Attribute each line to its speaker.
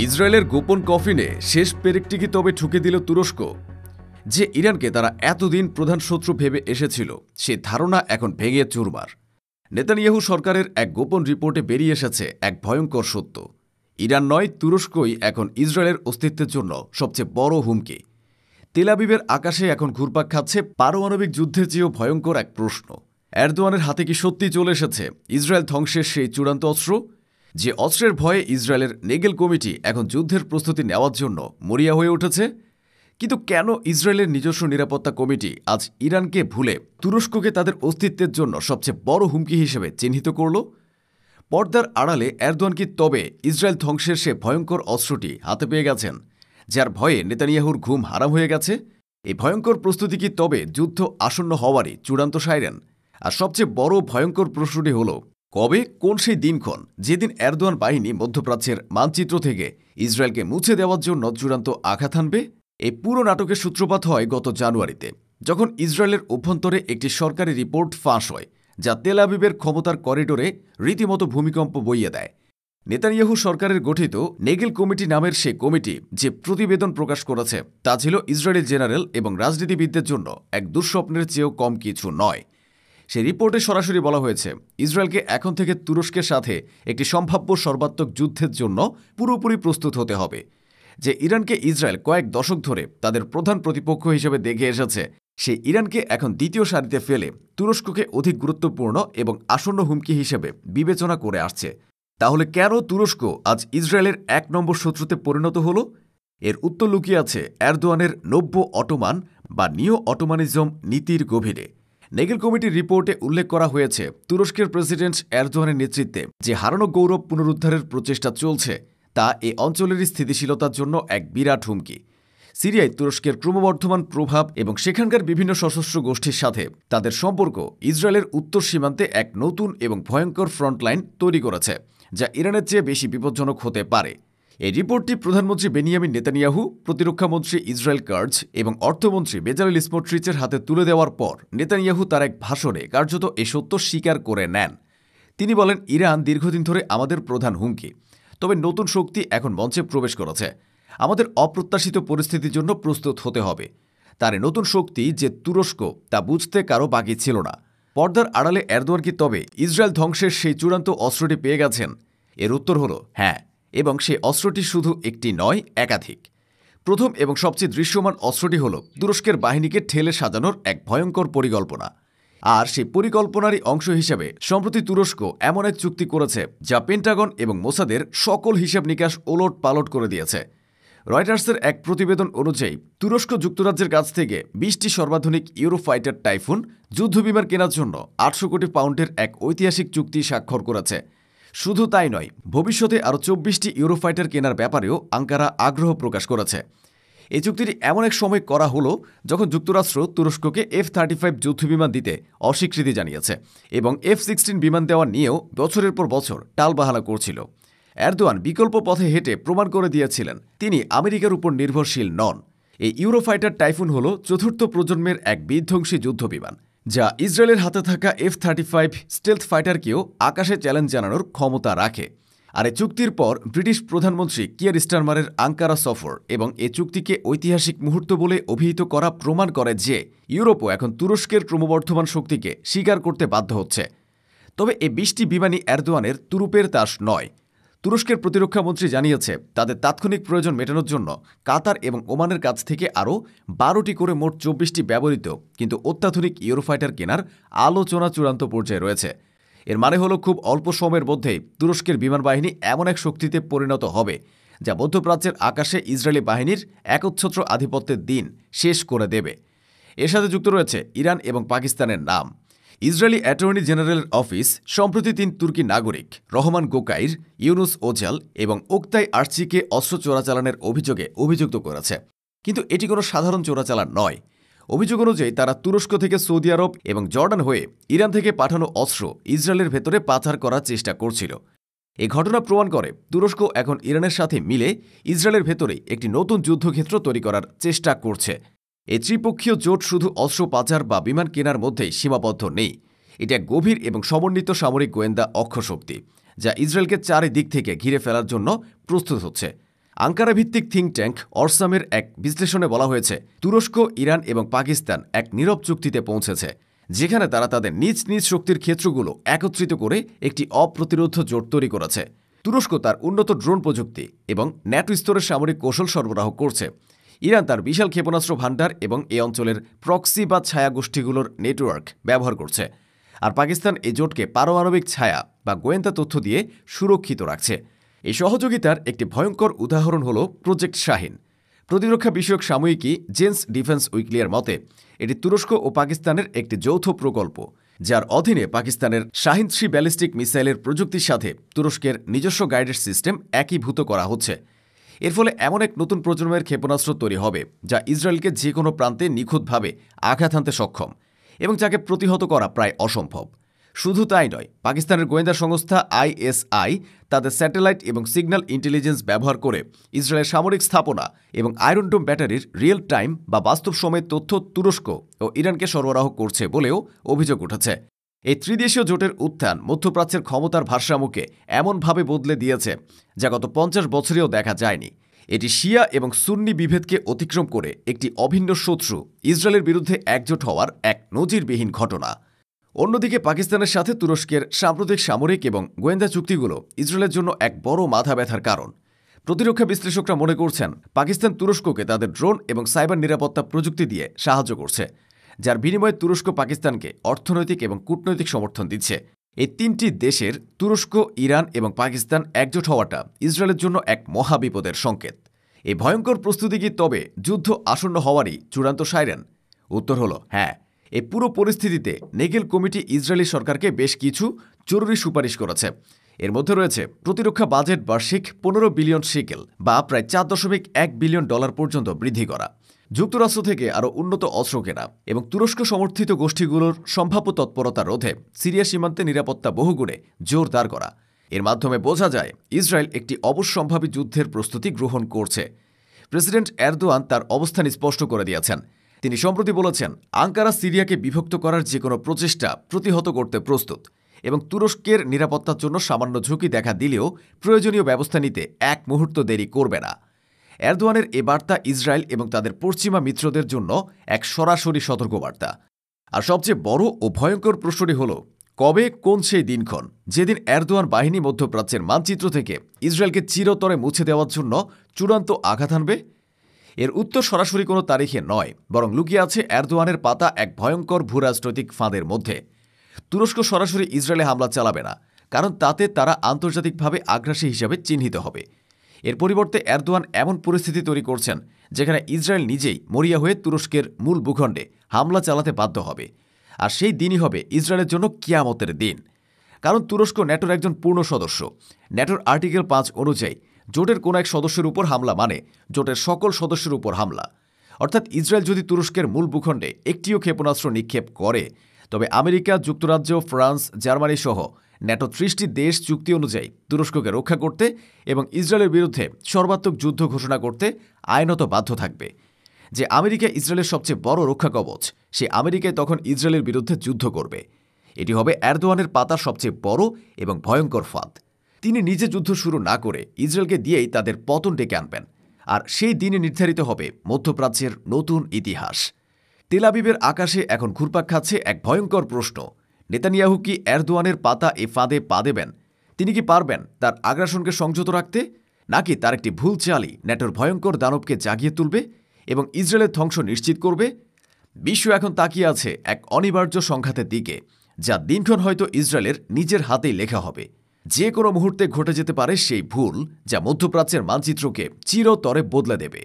Speaker 1: ইসরায়েলের গোপন কফিনে শেষ পেরেকটি কি তবে ঠুকে দিল তুরস্ক? যে ইরানকে তারা এতদিন প্রধান শত্রু ভেবে এসেছিল, সে ধারণা এখন ভেঙে চুরমার। নেতানিয়াহু সরকারের এক গোপন রিপোর্টে বেরিয়ে এসেছে এক ভয়ঙ্কর সত্য। ইরান নয়, তুরস্কই এখন ইসরায়েলের অস্তিত্বের জন্য সবচেয়ে বড় হুমকি। তেল আবিবের আকাশে এখন ঘুরপাক খাচ্ছে পারমাণবিক যুদ্ধের চেয়েও ভয়ঙ্কর এক প্রশ্ন। এরদোয়ানের হাতে কি সত্যি চলে এসেছে ইসরায়েল ধ্বংসের সেই চূড়ান্ত অস্ত্র? যে অস্ত্রের ভয়ে ইসরায়েলের নেগেল কমিটি এখন যুদ্ধের প্রস্তুতি নেওয়ার জন্য মরিয়া হয়ে উঠেছে। কিন্তু কেন ইসরায়েলের নিজস্ব নিরাপত্তা কমিটি আজ ইরানকে ভুলে তুরস্ককে তাদের অস্তিত্বের জন্য সবচেয়ে বড় হুমকি হিসেবে চিহ্নিত করল? পর্দার আড়ালে এরদোয়ান কি তবে ইসরায়েল ধ্বংসের সে ভয়ঙ্কর অস্ত্রটি হাতে পেয়ে গেছেন, যার ভয়ে নেতানিয়াহুর ঘুম হারাম হয়ে গেছে? এই ভয়ঙ্কর প্রস্তুতি কি তবে যুদ্ধ আসন্ন হওয়ারই চূড়ান্ত সাইরেন? আর সবচেয়ে বড় ভয়ঙ্কর প্রশ্নটি হল, কবে, কোন সেই দিনক্ষণ যেদিন এরদোয়ান বাহিনী মধ্যপ্রাচ্যের মানচিত্র থেকে ইসরায়েলকে মুছে দেওয়ার জন্য চূড়ান্ত আঘাত হানবে? এই পুরো নাটকের সূত্রপাত হয় গত জানুয়ারিতে, যখন ইসরায়েলের অভ্যন্তরে একটি সরকারি রিপোর্ট ফাঁস হয়, যা তেল আবিবের ক্ষমতার করিডোরে রীতিমতো ভূমিকম্প বইয়ে দেয়। নেতানিয়াহু সরকারের গঠিত নেগেল কমিটি নামের সে কমিটি যে প্রতিবেদন প্রকাশ করেছে, তা ছিল ইসরায়েলি জেনারেল এবং রাজনীতিবিদদের জন্য এক দুঃস্বপ্নের চেয়েও কম কিছু নয়। সেই রিপোর্টে সরাসরি বলা হয়েছে, ইসরায়েলকে এখন থেকে তুরস্কের সাথে একটি সম্ভাব্য সর্বাত্মক যুদ্ধের জন্য পুরোপুরি প্রস্তুত হতে হবে। যে ইরানকে ইসরায়েল কয়েক দশক ধরে তাদের প্রধান প্রতিপক্ষ হিসেবে দেখে এসেছে, সেই ইরানকে এখন দ্বিতীয় সারিতে ফেলে তুরস্ককে অধিক গুরুত্বপূর্ণ এবং আসন্ন হুমকি হিসেবে বিবেচনা করে আসছে। তাহলে কেন তুরস্ক আজ ইসরায়েলের এক নম্বর শত্রুতে পরিণত হল? এর উত্তর লুকিয়ে আছে এরদোয়ানের নব্য অটোমান বা নিও অটোমানিজম নীতির গভীরে। নেগেল কমিটির রিপোর্টে উল্লেখ করা হয়েছে, তুরস্কের প্রেসিডেন্ট এরদোয়ানের নেতৃত্বে যে হারানো গৌরব পুনরুদ্ধারের প্রচেষ্টা চলছে, তা এই অঞ্চলেরই স্থিতিশীলতার জন্য এক বিরাট হুমকি। সিরিয়ায় তুরস্কের ক্রমবর্ধমান প্রভাব এবং সেখানকার বিভিন্ন সশস্ত্র গোষ্ঠীর সাথে তাদের সম্পর্ক ইসরায়েলের উত্তর সীমান্তে এক নতুন এবং ভয়ঙ্কর ফ্রন্টলাইন তৈরি করেছে, যা ইরানের চেয়ে বেশি বিপজ্জনক হতে পারে। এই রিপোর্টটি প্রধানমন্ত্রী বেনিয়ামিন নেতানিয়াহু, প্রতিরক্ষামন্ত্রী ইসরায়েল কার্জ এবং অর্থমন্ত্রী বেজালেল স্মোট্রিচের হাতে তুলে দেওয়ার পর নেতানিয়াহু তার এক ভাষণে কার্যত এ সত্য স্বীকার করে নেন। তিনি বলেন, ইরান দীর্ঘদিন ধরে আমাদের প্রধান হুমকি, তবে নতুন শক্তি এখন মঞ্চে প্রবেশ করেছে। আমাদের অপ্রত্যাশিত পরিস্থিতির জন্য প্রস্তুত হতে হবে। তার নতুন শক্তি যে তুরস্ক, তা বুঝতে কারো বাকি ছিল না। পর্দার আড়ালে এরদোয়ান কি তবে ইসরায়েল ধ্বংসের সেই চূড়ান্ত অস্ত্রটি পেয়ে গেছেন? এর উত্তর হল হ্যাঁ, এবং সেই অস্ত্রটি শুধু একটি নয়, একাধিক। প্রথম এবং সবচেয়ে দৃশ্যমান অস্ত্রটি হল তুরস্কের বাহিনীকে ঠেলে সাজানোর এক ভয়ঙ্কর পরিকল্পনা। আর সেই পরিকল্পনারই অংশ হিসেবে সম্প্রতি তুরস্ক এমন এক চুক্তি করেছে, যা পেন্টাগন এবং মোসাদের সকল হিসাব নিকাশ ওলট পালট করে দিয়েছে। রয়টার্সের এক প্রতিবেদন অনুযায়ী তুরস্ক যুক্তরাজ্যের কাছ থেকে 20টি সর্বাধুনিক ইউরোফাইটার টাইফুন যুদ্ধবিমান কেনার জন্য 800 কোটি পাউন্ডের এক ঐতিহাসিক চুক্তি স্বাক্ষর করেছে। শুধু তাই নয়, ভবিষ্যতে আরও 24টি ইউরোফাইটার কেনার ব্যাপারেও আঙ্কারা আগ্রহ প্রকাশ করেছে। এই চুক্তিটি এমন এক সময় করা হলো যখন যুক্তরাষ্ট্র তুরস্ককে F-35 যুদ্ধবিমান দিতে অস্বীকৃতি জানিয়েছে এবং F-16 বিমান দেওয়া নিয়েও বছরের পর বছর টালবাহানা করছিল। এরদোয়ান বিকল্প পথে হেঁটে প্রমাণ করে দিয়েছিলেন তিনি আমেরিকার উপর নির্ভরশীল নন। এই ইউরোফাইটার টাইফুন হল চতুর্থ প্রজন্মের এক বিধ্বংসী যুদ্ধবিমান, যা ইসরায়েলের হাতে থাকা F-35 স্টেলথ ফাইটারকেও আকাশে চ্যালেঞ্জ জানানোর ক্ষমতা রাখে। আর এই চুক্তির পর ব্রিটিশ প্রধানমন্ত্রী কিয়ার স্টারমারের আঙ্কারা সফর এবং এ চুক্তিকে ঐতিহাসিক মুহূর্ত বলে অভিহিত করা প্রমাণ করে যে ইউরোপও এখন তুরস্কের ক্রমবর্ধমান শক্তিকে স্বীকার করতে বাধ্য হচ্ছে। তবে এই 20টি বিমানই এরদোয়ানের তুরুপের তাস নয়। তুরস্কের প্রতিরক্ষামন্ত্রী জানিয়েছে, তাদের তাৎক্ষণিক প্রয়োজন মেটানোর জন্য কাতার এবং ওমানের কাছ থেকে আরও 12টি করে মোট 24টি ব্যবহৃত কিন্তু অত্যাধুনিক ইউরোফাইটার কেনার আলোচনা চূড়ান্ত পর্যায়ে রয়েছে। এর মানে হলো, খুব অল্প সময়ের মধ্যেই তুরস্কের বিমান বাহিনী এমন এক শক্তিতে পরিণত হবে, যা মধ্যপ্রাচ্যের আকাশে ইসরায়েলি বাহিনীর একচ্ছত্র আধিপত্যের দিন শেষ করে দেবে। এর সাথে যুক্ত রয়েছে ইরান এবং পাকিস্তানের নাম। ইসরায়েলি অ্যাটর্নি জেনারেলের অফিস সম্প্রতি 3 তুর্কি নাগরিক রহমান গোকাইর, ইউনুস ওজাল এবং ওক্তাই আর্চিকে অস্ত্র চোরাচালানের অভিযোগে অভিযুক্ত করেছে। কিন্তু এটি কোনো সাধারণ চোরাচালান নয়। অভিযোগ অনুযায়ী তারা তুরস্ক থেকে সৌদি আরব এবং জর্ডান হয়ে ইরান থেকে পাঠানো অস্ত্র ইসরায়েলের ভেতরে পাচার করার চেষ্টা করছিল। এই ঘটনা প্রমাণ করে তুরস্ক এখন ইরানের সাথে মিলে ইসরায়েলের ভেতরেই একটি নতুন যুদ্ধক্ষেত্র তৈরি করার চেষ্টা করছে। এই ত্রিপক্ষীয় জোট শুধু অস্ত্র পাচার বা বিমান কেনার মধ্যেই সীমাবদ্ধ নেই। এটা গভীর এবং সমন্বিত সামরিক গোয়েন্দা অক্ষশক্তি, যা ইসরায়েলকে চারিদিক থেকে ঘিরে ফেলার জন্য প্রস্তুত হচ্ছে। আঙ্কারা ভিত্তিক থিঙ্ক ট্যাঙ্ক অরসামের এক বিশ্লেষণে বলা হয়েছে, তুরস্ক, ইরান এবং পাকিস্তান এক নীরব চুক্তিতে পৌঁছেছে, যেখানে তারা তাদের নিজ নিজ শক্তির ক্ষেত্রগুলো একত্রিত করে একটি অপ্রতিরোধ্য জোট তৈরি করেছে। তুরস্ক তার উন্নত ড্রোন প্রযুক্তি এবং ন্যাটো স্তরের সামরিক কৌশল সরবরাহ করছে। ইরান তার বিশাল ক্ষেপণাস্ত্র ভান্ডার এবং এই অঞ্চলের প্রক্সি বা ছায়া গোষ্ঠীগুলোর নেটওয়ার্ক ব্যবহার করছে। আর পাকিস্তান এই জোটকে পারমাণবিক ছায়া বা গোয়েন্দা তথ্য দিয়ে সুরক্ষিত রাখছে। এই সহযোগিতার একটি ভয়ঙ্কর উদাহরণ হল প্রজেক্ট শাহিন। প্রতিরক্ষা বিষয়ক সাময়িকী জেন্স ডিফেন্স উইকলিয়ার মতে, এটি তুরস্ক ও পাকিস্তানের একটি যৌথ প্রকল্প, যার অধীনে পাকিস্তানের শাহিন 3 ব্যালিস্টিক মিসাইলের প্রযুক্তির সাথে তুরস্কের নিজস্ব গাইডেড সিস্টেম একীভূত করা হচ্ছে। এর ফলে এমন এক নতুন প্রজন্মের ক্ষেপণাস্ত্র তৈরি হবে যা ইসরায়েলকে যে কোনো প্রান্তে নিখুঁতভাবে আঘাত হানতে সক্ষম এবং যাকে প্রতিহত করা প্রায় অসম্ভব। শুধু তাই নয়, পাকিস্তানের গোয়েন্দা সংস্থা ISI তাদের স্যাটেলাইট এবং সিগন্যাল ইন্টেলিজেন্স ব্যবহার করে ইসরায়েলের সামরিক স্থাপনা এবং আয়রন ডোম ব্যাটারির রিয়েল টাইম বা বাস্তব সময়ের তথ্য তুরস্ক ও ইরানকে সরবরাহ করছে বলেও অভিযোগ উঠেছে। এই ত্রিদেশীয় জোটের উত্থান মধ্যপ্রাচ্যের ক্ষমতার ভারসাম্যকে এমনভাবে বদলে দিয়েছে যা গত 50 বছরেও দেখা যায়নি। এটি শিয়া এবং সুন্নি বিভেদকে অতিক্রম করে একটি অভিন্ন শত্রু ইসরায়েলের বিরুদ্ধে একজোট হওয়ার এক নজিরবিহীন ঘটনা। অন্যদিকে পাকিস্তানের সাথে তুরস্কের সাম্প্রতিক সামরিক এবং গোয়েন্দা চুক্তিগুলো ইসরায়েলের জন্য এক বড় মাথা ব্যথার কারণ। প্রতিরক্ষা বিশ্লেষকরা মনে করছেন, পাকিস্তান তুরস্ককে তাদের ড্রোন এবং সাইবার নিরাপত্তা প্রযুক্তি দিয়ে সাহায্য করছে, যার বিনিময়ে তুরস্ক পাকিস্তানকে অর্থনৈতিক এবং কূটনৈতিক সমর্থন দিচ্ছে। এই তিনটি দেশের তুরস্ক, ইরান এবং পাকিস্তান একজোট হওয়াটা ইসরায়েলের জন্য এক মহাবিপদের সংকেত। এই ভয়ঙ্কর প্রস্তুতি কি তবে যুদ্ধ আসন্ন হওয়ারই চূড়ান্ত সাইরেন? উত্তর হল হ্যাঁ। এই পুরো পরিস্থিতিতে নেগেল কমিটি ইসরায়েলি সরকারকে বেশ কিছু জরুরি সুপারিশ করেছে। এর মধ্যে রয়েছে প্রতিরক্ষা বাজেট বার্ষিক 15 বিলিয়ন শেকেল বা প্রায় $4.1 বিলিয়ন পর্যন্ত বৃদ্ধি করা, যুক্তরাষ্ট্র থেকে আরও উন্নত অস্ত্র কেনা এবং তুরস্ক সমর্থিত গোষ্ঠীগুলোর সম্ভাব্য তৎপরতা রোধে সিরিয়া সীমান্তে নিরাপত্তা বহুগুণে জোরদার করা। এর মাধ্যমে বোঝা যায় ইসরায়েল একটি অবশ্যম্ভাবী যুদ্ধের প্রস্তুতি গ্রহণ করছে। প্রেসিডেন্ট এরদোয়ান তার অবস্থান স্পষ্ট করে দিয়েছেন। তিনি সম্প্রতি বলেছেন, আঙ্কারা সিরিয়াকে বিভক্ত করার যে কোনো প্রচেষ্টা প্রতিহত করতে প্রস্তুত এবং তুরস্কের নিরাপত্তার জন্য সামান্য ঝুঁকি দেখা দিলেও প্রয়োজনীয় ব্যবস্থা নিতে এক মুহূর্ত দেরি করবে না। এরদোয়ানের এ বার্তা ইসরায়েল এবং তাদের পশ্চিমা মিত্রদের জন্য এক সরাসরি সতর্কবার্তা। আর সবচেয়ে বড় ও ভয়ঙ্কর প্রশ্নটি হল, কবে কোন সেই দিনক্ষণ যেদিন এরদোয়ান বাহিনী মধ্যপ্রাচ্যের মানচিত্র থেকে ইসরায়েলকে চিরতরে মুছে দেওয়ার জন্য চূড়ান্ত আঘাত হানবে? এর উত্তর সরাসরি কোনো তারিখে নয়, বরং লুকিয়ে আছে এরদোয়ানের পাতা এক ভয়ঙ্কর ভূরাজনৈতিক ফাঁদের মধ্যে। তুরস্ক সরাসরি ইসরায়েলে হামলা চালাবে না, কারণ তাতে তারা আন্তর্জাতিকভাবে আগ্রাসী হিসাবে চিহ্নিত হবে। এর পরিবর্তে এরদোয়ান এমন পরিস্থিতি তৈরি করছেন যেখানে ইসরায়েল নিজেই মরিয়া হয়ে তুরস্কের মূল ভূখণ্ডে হামলা চালাতে বাধ্য হবে। আর সেই দিনই হবে ইসরায়েলের জন্য কিয়ামতের দিন। কারণ তুরস্ক ন্যাটোর একজন পূর্ণ সদস্য। ন্যাটোর আর্টিকেল 5 অনুযায়ী জোটের কোনো এক সদস্যের উপর হামলা মানে জোটের সকল সদস্যের উপর হামলা। অর্থাৎ ইসরায়েল যদি তুরস্কের মূল ভূখণ্ডে একটিও ক্ষেপণাস্ত্র নিক্ষেপ করে, তবে আমেরিকা, যুক্তরাজ্য, ফ্রান্স, জার্মানি সহ ন্যাটো 30টি দেশ চুক্তি অনুযায়ী তুরস্ককে রক্ষা করতে এবং ইসরায়েলের বিরুদ্ধে সর্বাত্মক যুদ্ধ ঘোষণা করতে আইনত বাধ্য থাকবে। যে আমেরিকা ইসরায়েলের সবচেয়ে বড় রক্ষা কবচ, সে আমেরিকায় তখন ইসরায়েলের বিরুদ্ধে যুদ্ধ করবে। এটি হবে এরদোয়ানের পাতার সবচেয়ে বড় এবং ভয়ঙ্কর ফাঁদ। তিনি নিজে যুদ্ধ শুরু না করে ইসরায়েলকে দিয়েই তাদের পতন ডেকে আনবেন। আর সেই দিনে নির্ধারিত হবে মধ্যপ্রাচ্যের নতুন ইতিহাস। তেল আবিবের আকাশে এখন ঘুরপাক খাচ্ছে এক ভয়ঙ্কর প্রশ্ন, নেতানিয়াহু কি এরদোয়ানের পাতা এ ফাঁদে পা দেবেন? তিনি কি পারবেন তার আগ্রাসনকে সংযত রাখতে, নাকি তার একটি ভুল চালই ন্যাটোর ভয়ঙ্কর দানবকে জাগিয়ে তুলবে এবং ইসরায়েলের ধ্বংস নিশ্চিত করবে? বিশ্ব এখন তাকিয়ে আছে এক অনিবার্য সংঘাতের দিকে, যা দিনক্ষণ হয়তো ইসরায়েলের নিজের হাতেই লেখা হবে। যে কোনো মুহূর্তে ঘটে যেতে পারে সেই ভুল যা মধ্যপ্রাচ্যের মানচিত্রকে চিরতরে বদলে দেবে।